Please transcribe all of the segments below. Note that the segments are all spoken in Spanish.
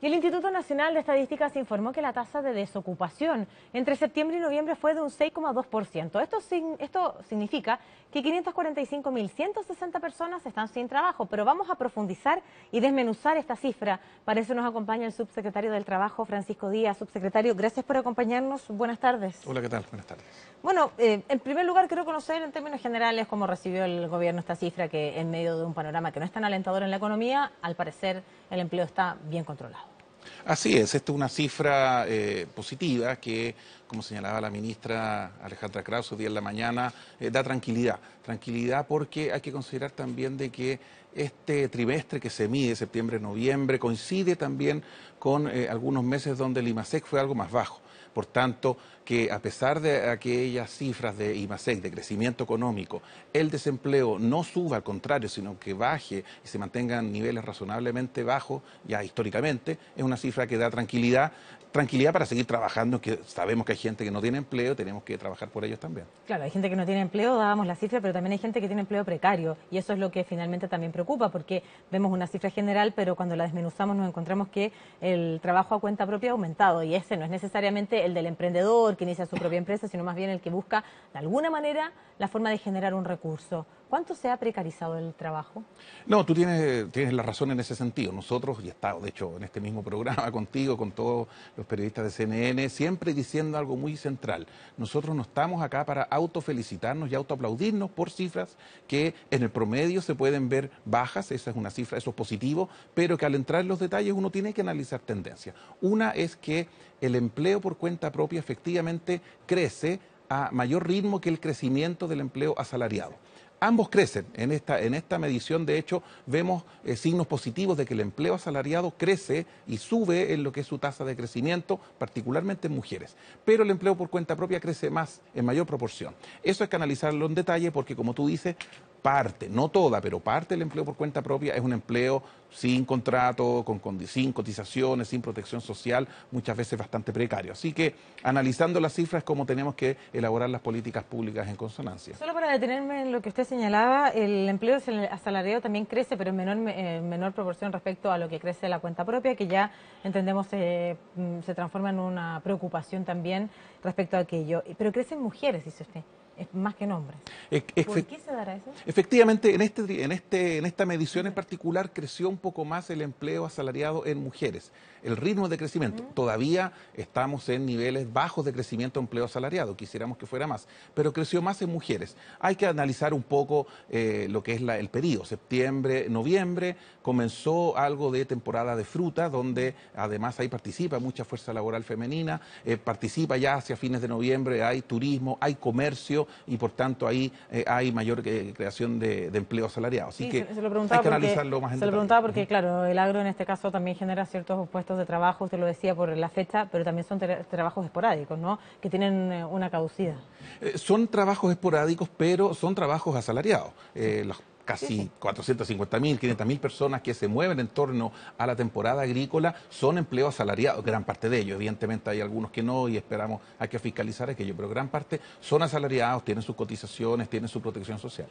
Y el Instituto Nacional de Estadísticas informó que la tasa de desocupación entre septiembre y noviembre fue de un 6,2%. Esto significa que 545.160 personas están sin trabajo, pero vamos a profundizar y desmenuzar esta cifra. Para eso nos acompaña el subsecretario del Trabajo, Francisco Díaz. Subsecretario, gracias por acompañarnos. Buenas tardes. Hola, ¿qué tal? Buenas tardes. Bueno, en primer lugar quiero conocer en términos generales cómo recibió el gobierno esta cifra, que en medio de un panorama que no es tan alentador en la economía, al parecer el empleo está bien controlado. Así es, esta es una cifra positiva que, como señalaba la ministra Alejandra Krause hoy día en la mañana, da tranquilidad. Tranquilidad porque hay que considerar también de que este trimestre que se mide, septiembre-noviembre, coincide también con algunos meses donde el IMASEC fue algo más bajo. Por tanto, que a pesar de aquellas cifras de IMASEC, de crecimiento económico, el desempleo no suba, al contrario, sino que baje y se mantengan niveles razonablemente bajos, ya históricamente, es una cifra que da tranquilidad. Tranquilidad para seguir trabajando, que sabemos que hay gente que no tiene empleo, tenemos que trabajar por ellos también. Claro, hay gente que no tiene empleo, dábamos la cifra, pero también hay gente que tiene empleo precario y eso es lo que finalmente también preocupa porque vemos una cifra general, pero cuando la desmenuzamos nos encontramos que el trabajo a cuenta propia ha aumentado y ese no es necesariamente el del emprendedor que inicia su propia empresa, sino más bien el que busca de alguna manera la forma de generar un recurso. ¿Cuánto se ha precarizado el trabajo? No, tú tienes la razón en ese sentido. Nosotros, y he estado de hecho en este mismo programa contigo, con todos los periodistas de CNN, siempre diciendo algo muy central. Nosotros no estamos acá para autofelicitarnos y autoaplaudirnos por cifras que en el promedio se pueden ver bajas, esa es una cifra, eso es positivo, pero que al entrar en los detalles uno tiene que analizar tendencias. Una es que el empleo por cuenta propia efectivamente crece a mayor ritmo que el crecimiento del empleo asalariado. Ambos crecen. En esta medición, de hecho, vemos signos positivos de que el empleo asalariado crece y sube en lo que es su tasa de crecimiento, particularmente en mujeres. Pero el empleo por cuenta propia crece más, en mayor proporción. Eso hay que analizarlo en detalle porque, como tú dices, parte, no toda, pero parte del empleo por cuenta propia es un empleo sin contrato, sin cotizaciones, sin protección social, muchas veces bastante precario. Así que, analizando las cifras, cómo tenemos que elaborar las políticas públicas en consonancia. Solo para detenerme en lo que usted señalaba, el empleo asalariado también crece, pero en menor proporción respecto a lo que crece la cuenta propia, que ya entendemos se transforma en una preocupación también respecto a aquello. Pero crecen mujeres, dice usted. Es más que en hombres. ¿Por qué se dará eso? Efectivamente, en esta medición en particular creció un poco más el empleo asalariado en mujeres. El ritmo de crecimiento. Todavía estamos en niveles bajos de crecimiento de empleo asalariado. Quisiéramos que fuera más, pero creció más en mujeres. Hay que analizar un poco lo que es el periodo. Septiembre, noviembre, comenzó algo de temporada de fruta, donde además ahí participa mucha fuerza laboral femenina, participa ya hacia fines de noviembre, hay turismo, hay comercio, y por tanto ahí hay mayor creación de empleo asalariado. Así que hay que analizarlo más en detalle. Se lo preguntaba porque, claro, el agro en este caso también genera ciertos puestos de trabajo, usted lo decía por la fecha, pero también son trabajos esporádicos, ¿no? Que tienen una caducidad. Son trabajos esporádicos, pero son trabajos asalariados. Casi 450.000, 500.000 personas que se mueven en torno a la temporada agrícola son empleos asalariados, gran parte de ellos. Evidentemente hay algunos que no y esperamos, hay que fiscalizar aquello, pero gran parte son asalariados, tienen sus cotizaciones, tienen su protección social.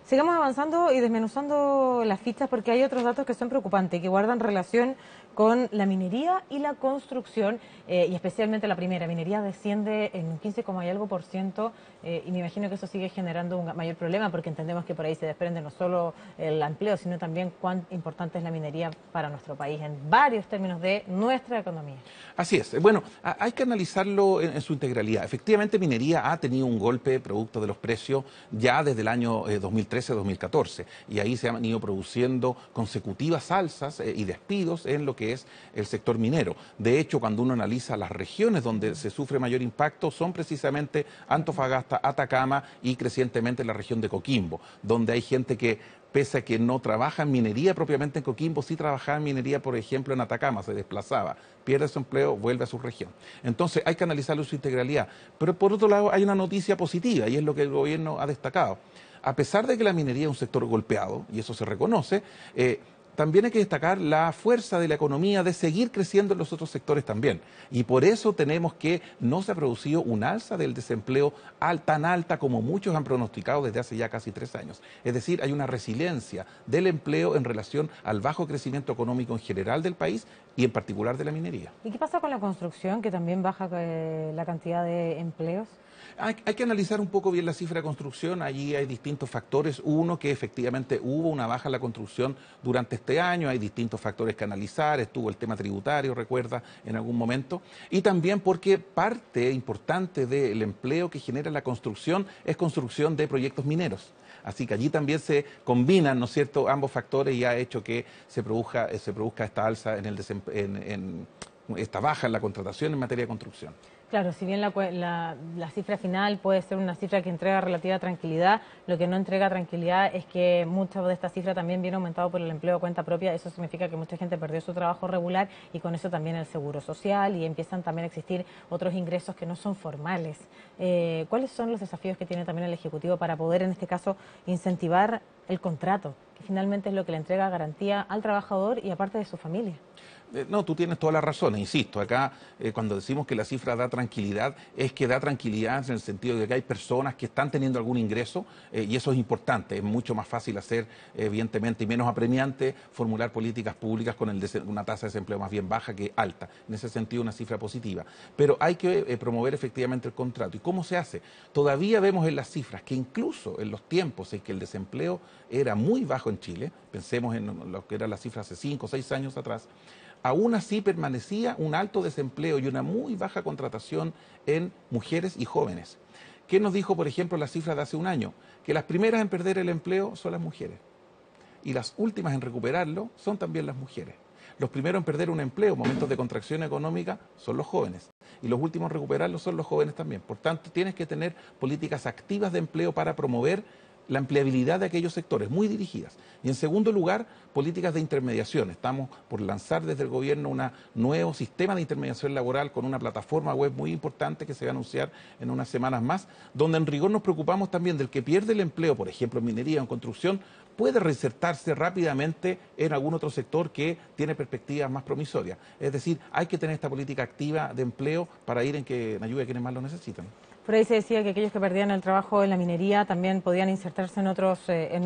Sigamos avanzando y desmenuzando las fichas porque hay otros datos que son preocupantes, que guardan relación con la minería y la construcción, y especialmente la primera. Minería desciende en un 15, y algo por ciento, y me imagino que eso sigue generando un mayor problema porque entendemos que por ahí se desprende no solo el empleo, sino también cuán importante es la minería para nuestro país en varios términos de nuestra economía. Así es. Bueno, hay que analizarlo en su integralidad. Efectivamente, minería ha tenido un golpe producto de los precios ya desde el año 2013-2014 y ahí se han ido produciendo consecutivas alzas y despidos en lo que es el sector minero. De hecho, cuando uno analiza las regiones donde se sufre mayor impacto son precisamente Antofagasta, Atacama y crecientemente la región de Coquimbo, donde hay gente que, pese a que no trabaja en minería propiamente en Coquimbo, sí trabajaba en minería, por ejemplo, en Atacama, se desplazaba, pierde su empleo, vuelve a su región. Entonces hay que analizarlo en su integralidad. Pero por otro lado hay una noticia positiva y es lo que el gobierno ha destacado. A pesar de que la minería es un sector golpeado, y eso se reconoce, también hay que destacar la fuerza de la economía de seguir creciendo en los otros sectores también. Y por eso tenemos que no se ha producido un alza del desempleo tan alta como muchos han pronosticado desde hace ya casi 3 años. Es decir, hay una resiliencia del empleo en relación al bajo crecimiento económico en general del país y en particular de la minería. ¿Y qué pasa con la construcción, que también baja la cantidad de empleos? Hay que analizar un poco bien la cifra de construcción. Allí hay distintos factores. Uno, que efectivamente hubo una baja en la construcción durante este año. Hay distintos factores que analizar. Estuvo el tema tributario, recuerda, en algún momento. Y también porque parte importante del empleo que genera la construcción es construcción de proyectos mineros. Así que allí también se combinan, ¿no es cierto?, ambos factores y ha hecho que se produzca esta alza en esta baja en la contratación en materia de construcción. Claro, si bien la cifra final puede ser una cifra que entrega relativa tranquilidad, lo que no entrega tranquilidad es que mucha de esta cifra también viene aumentado por el empleo a cuenta propia. Eso significa que mucha gente perdió su trabajo regular y con eso también el seguro social, y empiezan también a existir otros ingresos que no son formales. ¿Cuáles son los desafíos que tiene también el Ejecutivo para poder, en este caso, incentivar el contrato, que finalmente es lo que le entrega garantía al trabajador y aparte de su familia? No, tú tienes toda la razón, insisto, acá cuando decimos que la cifra da tranquilidad, es que da tranquilidad en el sentido de que hay personas que están teniendo algún ingreso y eso es importante, es mucho más fácil hacer, evidentemente, y menos apremiante, formular políticas públicas con una tasa de desempleo más bien baja que alta, en ese sentido una cifra positiva, pero hay que promover efectivamente el contrato. ¿Y cómo se hace? Todavía vemos en las cifras que incluso en los tiempos en que el desempleo era muy bajo en Chile, pensemos en lo que era la cifra hace 5 o 6 años atrás, aún así permanecía un alto desempleo y una muy baja contratación en mujeres y jóvenes. ¿Qué nos dijo, por ejemplo, la cifra de hace un año? Que las primeras en perder el empleo son las mujeres y las últimas en recuperarlo son también las mujeres. Los primeros en perder un empleo en momentos de contracción económica son los jóvenes y los últimos en recuperarlo son los jóvenes también. Por tanto, tienes que tener políticas activas de empleo para promover la empleabilidad de aquellos sectores, muy dirigidas. Y en segundo lugar, políticas de intermediación. Estamos por lanzar desde el gobierno un nuevo sistema de intermediación laboral con una plataforma web muy importante que se va a anunciar en unas semanas más, donde en rigor nos preocupamos también del que pierde el empleo, por ejemplo en minería o en construcción, puede reinsertarse rápidamente en algún otro sector que tiene perspectivas más promisorias. Es decir, hay que tener esta política activa de empleo para ir en ayuda a quienes más lo necesitan. Por ahí se decía que aquellos que perdían el trabajo en la minería también podían insertarse en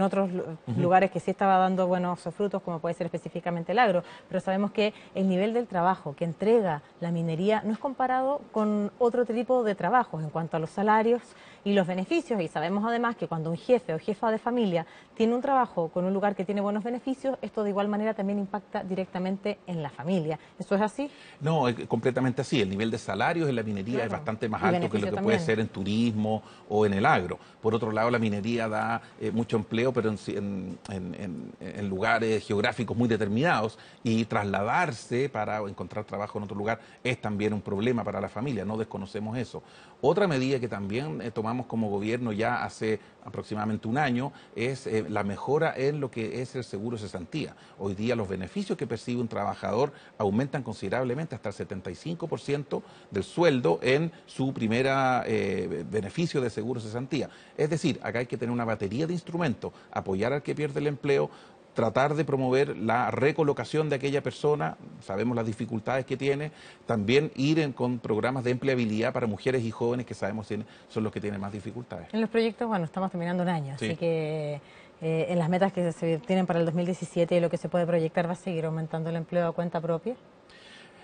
otros lugares que sí estaba dando buenos frutos, como puede ser específicamente el agro. Pero sabemos que el nivel del trabajo que entrega la minería no es comparado con otro tipo de trabajos en cuanto a los salarios y los beneficios. Y sabemos además que cuando un jefe o jefa de familia tiene un trabajo con un lugar que tiene buenos beneficios, esto de igual manera también impacta directamente en la familia. ¿Eso es así? No, es completamente así. El nivel de salarios en la minería es bastante más alto que lo que puede ser en turismo o en el agro. Por otro lado, la minería da mucho empleo, pero en lugares geográficos muy determinados, y trasladarse para encontrar trabajo en otro lugar es también un problema para la familia, no desconocemos eso. Otra medida que también tomamos como gobierno ya hace aproximadamente un año es la mejora en lo que es el seguro de cesantía. Hoy día los beneficios que percibe un trabajador aumentan considerablemente hasta el 75% del sueldo en su primera beneficio de seguro de cesantía. Es decir, acá hay que tener una batería de instrumentos, apoyar al que pierde el empleo, tratar de promover la recolocación de aquella persona, sabemos las dificultades que tiene, también ir con programas de empleabilidad para mujeres y jóvenes que sabemos son los que tienen más dificultades. En los proyectos, bueno, estamos terminando un año, sí. Así que en las metas que se tienen para el 2017 y lo que se puede proyectar, ¿va a seguir aumentando el empleo a cuenta propia?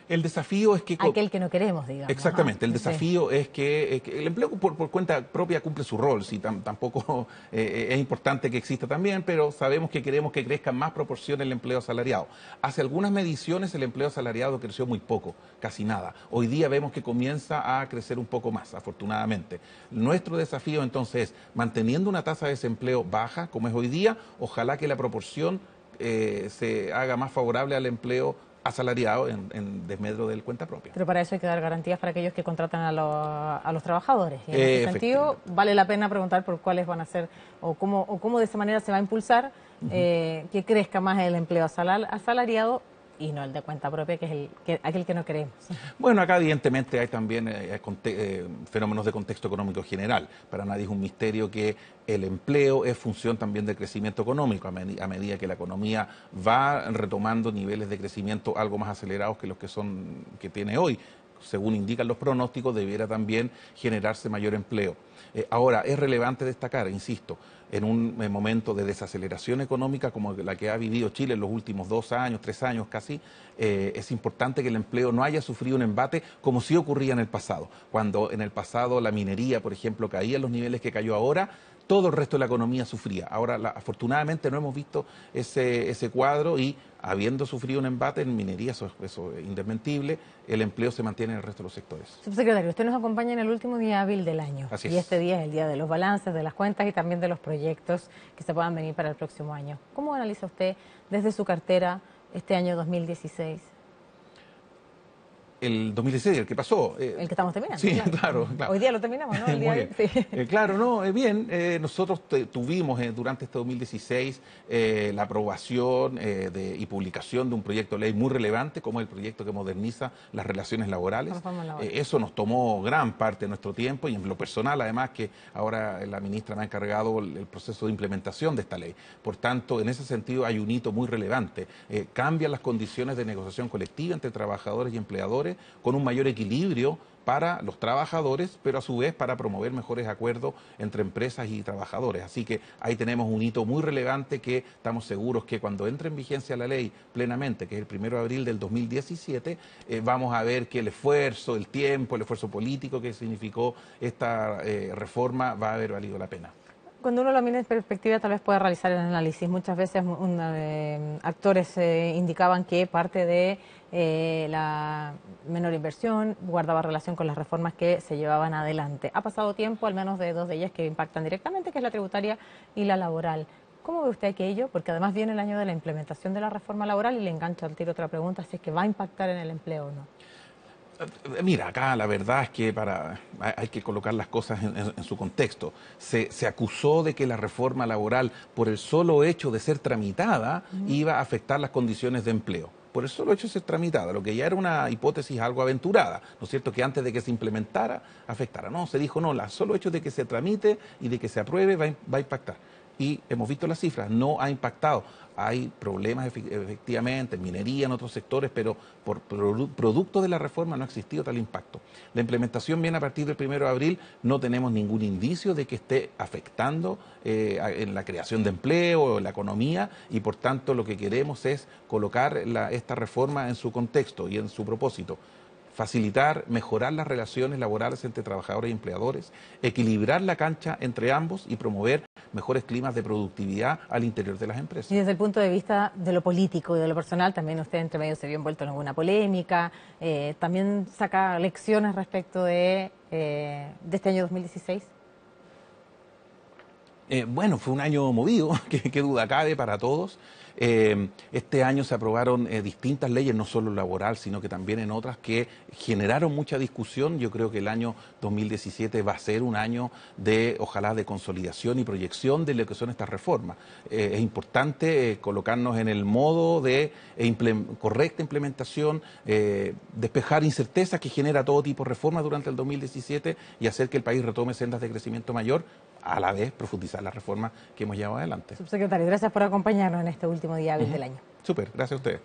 El desafío es que... Aquel que no queremos, digamos. Exactamente, el desafío es que el empleo por cuenta propia cumple su rol, sí, tampoco es importante que exista también, pero sabemos que queremos que crezca en más proporción el empleo asalariado. Hace algunas mediciones el empleo asalariado creció muy poco, casi nada. Hoy día vemos que comienza a crecer un poco más, afortunadamente. Nuestro desafío entonces es, manteniendo una tasa de desempleo baja, como es hoy día, ojalá que la proporción se haga más favorable al empleo asalariado en desmedro del cuenta propia. Pero para eso hay que dar garantías para aquellos que contratan a los trabajadores. Y en ese sentido, vale la pena preguntar por cuáles van a ser o cómo de esa manera se va a impulsar que crezca más el empleo asalariado y no el de cuenta propia, que es aquel que no queremos. Bueno, acá evidentemente hay también fenómenos de contexto económico general. Para nadie es un misterio que el empleo es función también del crecimiento económico, a medida que la economía va retomando niveles de crecimiento algo más acelerados que los que tiene hoy. Según indican los pronósticos, debiera también generarse mayor empleo. Ahora, es relevante destacar, insisto, en un momento de desaceleración económica como la que ha vivido Chile en los últimos 2 años, 3 años casi, es importante que el empleo no haya sufrido un embate como sí ocurría en el pasado. Cuando en el pasado la minería, por ejemplo, caía en los niveles que cayó ahora, todo el resto de la economía sufría. Ahora, afortunadamente, no hemos visto ese cuadro y, habiendo sufrido un embate en minería, eso es indesmentible, el empleo se mantiene en el resto de los sectores. Subsecretario, usted nos acompaña en el último día hábil del año. Así y es. este día es el día de los balances, de las cuentas y también de los proyectos que se puedan venir para el próximo año. ¿Cómo analiza usted desde su cartera este año 2016? El 2016, el que pasó. El que estamos terminando. Sí, claro. Hoy día lo terminamos, ¿no? El día Muy bien. sí. Claro, no, bien. Nosotros tuvimos durante este 2016 la aprobación y publicación de un proyecto de ley muy relevante, como el proyecto que moderniza las relaciones laborales. Eso nos tomó gran parte de nuestro tiempo y en lo personal, además, que ahora la ministra me ha encargado el proceso de implementación de esta ley. Por tanto, en ese sentido hay un hito muy relevante. Cambian las condiciones de negociación colectiva entre trabajadores y empleadores, con un mayor equilibrio para los trabajadores, pero a su vez para promover mejores acuerdos entre empresas y trabajadores. Así que ahí tenemos un hito muy relevante que estamos seguros que cuando entre en vigencia la ley plenamente, que es el 1 de abril del 2017, vamos a ver que el esfuerzo, el tiempo, el esfuerzo político que significó esta reforma va a haber valido la pena. Cuando uno lo mira en perspectiva, tal vez pueda realizar el análisis. Muchas veces actores indicaban que parte de la menor inversión guardaba relación con las reformas que se llevaban adelante. Ha pasado tiempo, al menos de 2 de ellas que impactan directamente, que es la tributaria y la laboral. ¿Cómo ve usted aquello? Porque además viene el año de la implementación de la reforma laboral y le engancho al tiro otra pregunta, si es que va a impactar en el empleo o no. Mira, acá la verdad es que hay que colocar las cosas en su contexto. Se acusó de que la reforma laboral, por el solo hecho de ser tramitada, iba a afectar las condiciones de empleo. Por el solo hecho de ser tramitada, lo que ya era una hipótesis algo aventurada, ¿no es cierto?, que antes de que se implementara, afectara. No, se dijo, no, el solo hecho de que se tramite y de que se apruebe va a impactar. Y hemos visto las cifras, no ha impactado. Hay problemas efectivamente en minería, en otros sectores, pero por producto de la reforma no ha existido tal impacto. La implementación viene a partir del 1 de abril, no tenemos ningún indicio de que esté afectando en la creación de empleo o la economía y por tanto lo que queremos es colocar esta reforma en su contexto y en su propósito. Facilitar, mejorar las relaciones laborales entre trabajadores y empleadores, equilibrar la cancha entre ambos y promover mejores climas de productividad al interior de las empresas. Y desde el punto de vista de lo político y de lo personal, también usted entre medio se vio envuelto en alguna polémica, también saca lecciones respecto de este año 2016. Bueno, fue un año movido, qué duda cabe para todos. Este año se aprobaron distintas leyes, no solo laboral, sino que también en otras que generaron mucha discusión. Yo creo que el año 2017 va a ser un año ojalá, de consolidación y proyección de lo que son estas reformas. Es importante colocarnos en el modo de correcta implementación, despejar incertezas que genera todo tipo de reformas durante el 2017 y hacer que el país retome sendas de crecimiento mayor, a la vez profundizar las reformas que hemos llevado adelante. Subsecretario, gracias por acompañarnos en este último día hábil del año. Súper, gracias a ustedes.